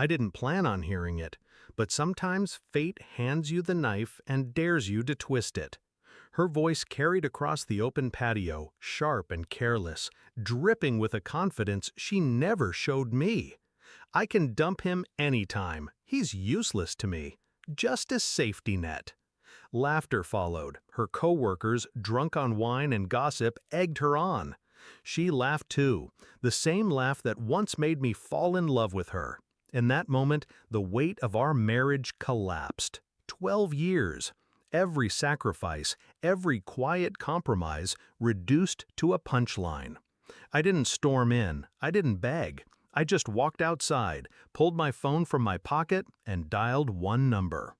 I didn't plan on hearing it, but sometimes fate hands you the knife and dares you to twist it. Her voice carried across the open patio, sharp and careless, dripping with a confidence she never showed me. I can dump him anytime. He's useless to me. Just a safety net. Laughter followed. Her coworkers, drunk on wine and gossip, egged her on. She laughed too, the same laugh that once made me fall in love with her. In that moment, the weight of our marriage collapsed. 12 years. Every sacrifice, every quiet compromise reduced to a punchline. I didn't storm in. I didn't beg. I just walked outside, pulled my phone from my pocket, and dialed one number.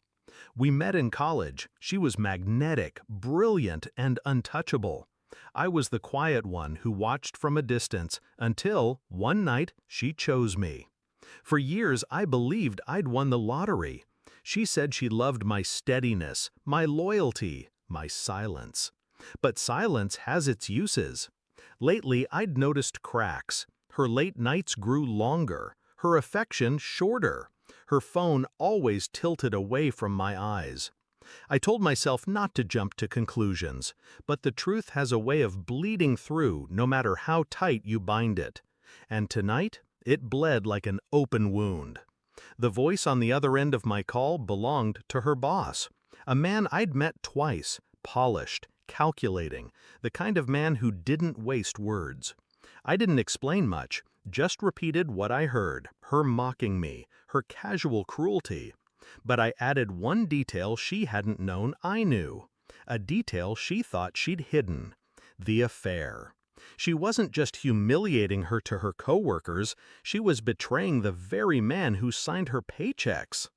We met in college. She was magnetic, brilliant, and untouchable. I was the quiet one who watched from a distance until, one night, she chose me. For years, I believed I'd won the lottery. She said she loved my steadiness, my loyalty, my silence. But silence has its uses. Lately, I'd noticed cracks. Her late nights grew longer, her affection shorter. Her phone always tilted away from my eyes. I told myself not to jump to conclusions, but the truth has a way of bleeding through no matter how tight you bind it. And tonight, it bled like an open wound. The voice on the other end of my call belonged to her boss, a man I'd met twice, polished, calculating, the kind of man who didn't waste words. I didn't explain much, just repeated what I heard, her mocking me, her casual cruelty. But I added one detail she hadn't known I knew, a detail she thought she'd hidden: the affair. She wasn't just humiliating her to her coworkers, she was betraying the very man who signed her paychecks.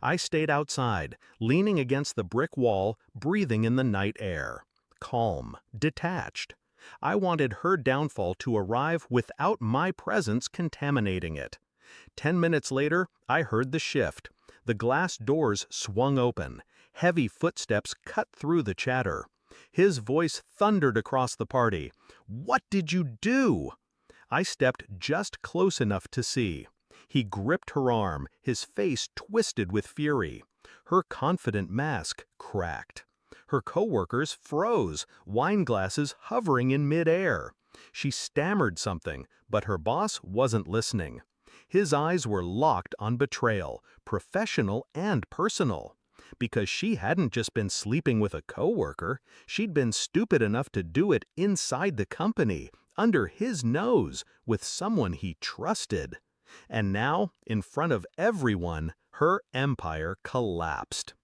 I stayed outside, leaning against the brick wall, breathing in the night air. Calm, detached. I wanted her downfall to arrive without my presence contaminating it. 10 minutes later, I heard the shift. The glass doors swung open. Heavy footsteps cut through the chatter. His voice thundered across the party. "What did you do?" I stepped just close enough to see. He gripped her arm, his face twisted with fury. Her confident mask cracked. Her coworkers froze, wine glasses hovering in midair. She stammered something, but her boss wasn't listening. His eyes were locked on betrayal, professional and personal. Because she hadn't just been sleeping with a coworker, she'd been stupid enough to do it inside the company, under his nose, with someone he trusted. And now, in front of everyone, her empire collapsed.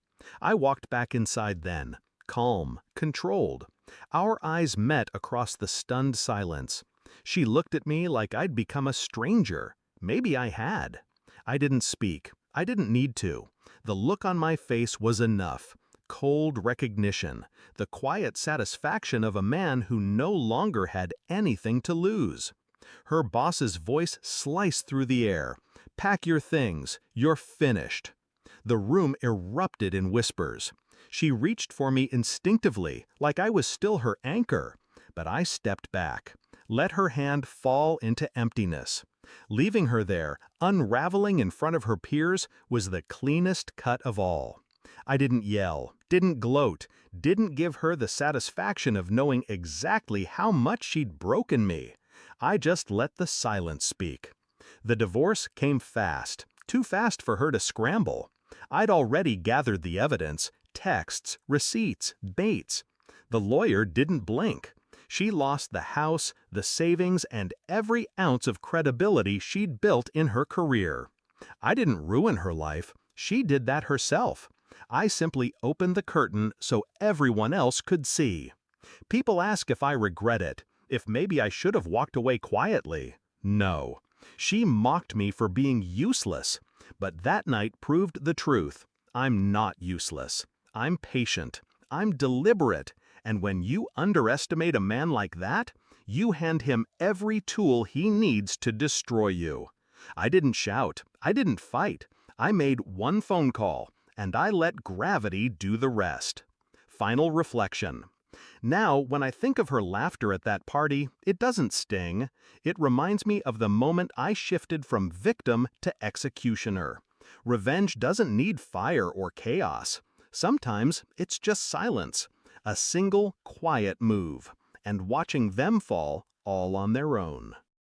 I walked back inside then, calm, controlled. Our eyes met across the stunned silence. She looked at me like I'd become a stranger. Maybe I had. I didn't speak. I didn't need to. The look on my face was enough. Cold recognition, the quiet satisfaction of a man who no longer had anything to lose. Her boss's voice sliced through the air. "Pack your things. You're finished." The room erupted in whispers. She reached for me instinctively, like I was still her anchor. But I stepped back, let her hand fall into emptiness. Leaving her there, unraveling in front of her peers, was the cleanest cut of all. I didn't yell, didn't gloat, didn't give her the satisfaction of knowing exactly how much she'd broken me. I just let the silence speak. The divorce came fast, too fast for her to scramble. I'd already gathered the evidence, texts, receipts, baits. The lawyer didn't blink. She lost the house, the savings, and every ounce of credibility she'd built in her career. I didn't ruin her life. She did that herself. I simply opened the curtain so everyone else could see. People ask if I regret it, if maybe I should have walked away quietly. No. She mocked me for being useless. But that night proved the truth. I'm not useless. I'm patient. I'm deliberate. And when you underestimate a man like that, you hand him every tool he needs to destroy you. I didn't shout. I didn't fight. I made one phone call, and I let gravity do the rest. Final reflection. Now, when I think of her laughter at that party, it doesn't sting. It reminds me of the moment I shifted from victim to executioner. Revenge doesn't need fire or chaos. Sometimes it's just silence, a single, quiet move, and watching them fall all on their own.